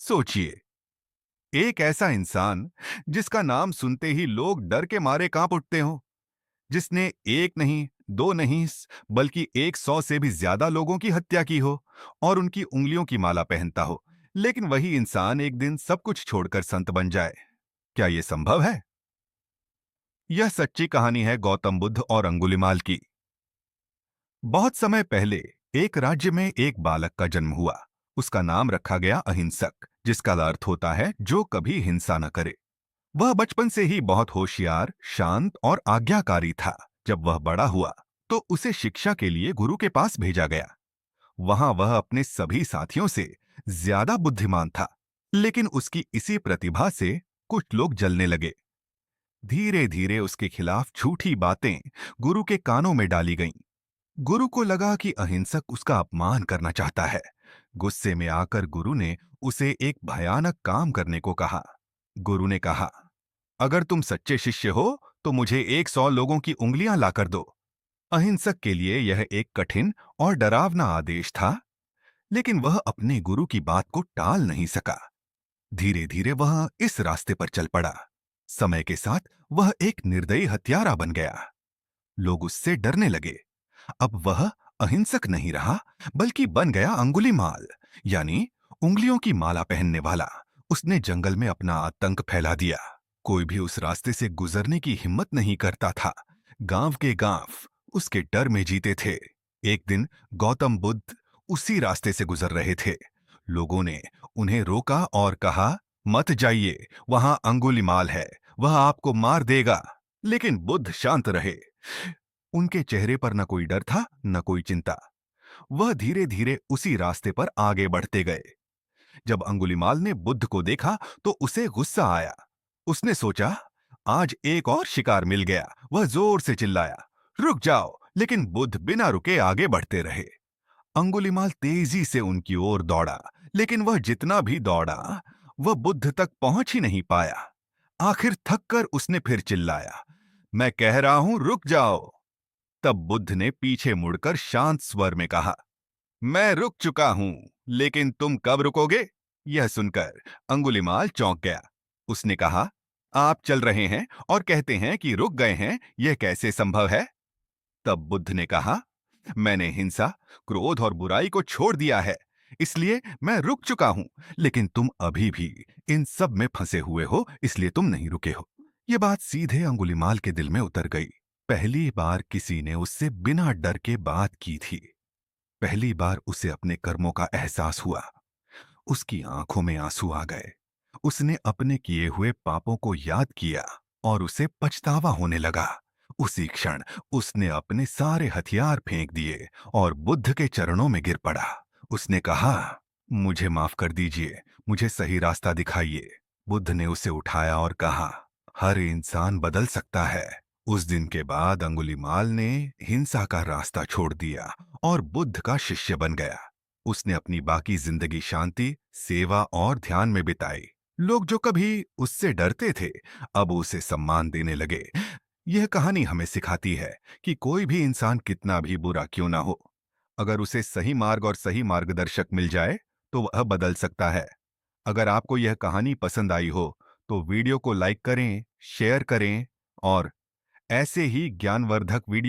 सोचिए, एक ऐसा इंसान जिसका नाम सुनते ही लोग डर के मारे कांप उठते हो, जिसने एक नहीं, दो नहीं, बल्कि 100 से भी ज्यादा लोगों की हत्या की हो और उनकी उंगलियों की माला पहनता हो, लेकिन वही इंसान एक दिन सब कुछ छोड़कर संत बन जाए। क्या यह संभव है? यह सच्ची कहानी है गौतम बुद्ध और अंगुलिमाल की। बहुत समय पहले एक राज्य में एक बालक का जन्म हुआ। उसका नाम रखा गया अहिंसक, जिसका अर्थ होता है जो कभी हिंसा न करे। वह बचपन से ही बहुत होशियार, शांत और आज्ञाकारी था। जब वह बड़ा हुआ तो उसे शिक्षा के लिए गुरु के पास भेजा गया। वहां वह अपने सभी साथियों से ज्यादा बुद्धिमान था, लेकिन उसकी इसी प्रतिभा से कुछ लोग जलने लगे। धीरे धीरे उसके खिलाफ झूठी बातें गुरु के कानों में डाली गईं। गुरु को लगा कि अहिंसक उसका अपमान करना चाहता है। गुस्से में आकर गुरु ने उसे एक भयानक काम करने को कहा। गुरु ने कहा, अगर तुम सच्चे शिष्य हो तो मुझे 100 लोगों की उंगलियां लाकर दो। अहिंसक के लिए यह एक कठिन और डरावना आदेश था, लेकिन वह अपने गुरु की बात को टाल नहीं सका। धीरे धीरे वह इस रास्ते पर चल पड़ा। समय के साथ वह एक निर्दयी हत्यारा बन गया। लोग उससे डरने लगे। अब वह अहिंसक नहीं रहा, बल्कि बन गया अंगुलीमाल, यानी उंगलियों की माला पहनने वाला। उसने जंगल में अपना आतंक फैला दिया। कोई भी उस रास्ते से गुजरने की हिम्मत नहीं करता था। गांव के गांव उसके डर में जीते थे। एक दिन गौतम बुद्ध उसी रास्ते से गुजर रहे थे। लोगों ने उन्हें रोका और कहा, मत जाइए, वहां अंगुलीमाल है, वह आपको मार देगा। लेकिन बुद्ध शांत रहे। उनके चेहरे पर न कोई डर था, न कोई चिंता। वह धीरे धीरे उसी रास्ते पर आगे बढ़ते गए। जब अंगुलीमाल ने बुद्ध को देखा तो उसे गुस्सा आया। उसने सोचा, आज एक और शिकार मिल गया। वह जोर से चिल्लाया, रुक जाओ! लेकिन बुद्ध बिना रुके आगे बढ़ते रहे। अंगुलीमाल तेजी से उनकी ओर दौड़ा, लेकिन वह जितना भी दौड़ा, वह बुद्ध तक पहुंच ही नहीं पाया। आखिर थककर उसने फिर चिल्लाया, मैं कह रहा हूं, रुक जाओ! तब बुद्ध ने पीछे मुड़कर शांत स्वर में कहा, मैं रुक चुका हूं, लेकिन तुम कब रुकोगे? यह सुनकर अंगुलीमाल चौंक गया। उसने कहा, आप चल रहे हैं और कहते हैं कि रुक गए हैं, यह कैसे संभव है? तब बुद्ध ने कहा, मैंने हिंसा, क्रोध और बुराई को छोड़ दिया है, इसलिए मैं रुक चुका हूं। लेकिन तुम अभी भी इन सब में फंसे हुए हो, इसलिए तुम नहीं रुके हो। यह बात सीधे अंगुलीमाल के दिल में उतर गई। पहली बार किसी ने उससे बिना डर के बात की थी। पहली बार उसे अपने कर्मों का एहसास हुआ। उसकी आंखों में आंसू आ गए। उसने अपने किए हुए पापों को याद किया और उसे पछतावा होने लगा। उसी क्षण उसने अपने सारे हथियार फेंक दिए और बुद्ध के चरणों में गिर पड़ा। उसने कहा, मुझे माफ कर दीजिए, मुझे सही रास्ता दिखाइए। बुद्ध ने उसे उठाया और कहा, हर इंसान बदल सकता है। उस दिन के बाद अंगुलीमाल ने हिंसा का रास्ता छोड़ दिया और बुद्ध का शिष्य बन गया। उसने अपनी बाकी जिंदगी शांति, सेवा और ध्यान में बिताई। लोग जो कभी उससे डरते थे, अब उसे सम्मान देने लगे। यह कहानी हमें सिखाती है कि कोई भी इंसान कितना भी बुरा क्यों ना हो, अगर उसे सही मार्ग और सही मार्गदर्शक मिल जाए तो वह बदल सकता है। अगर आपको यह कहानी पसंद आई हो तो वीडियो को लाइक करें, शेयर करें और ऐसे ही ज्ञानवर्धक वीडियो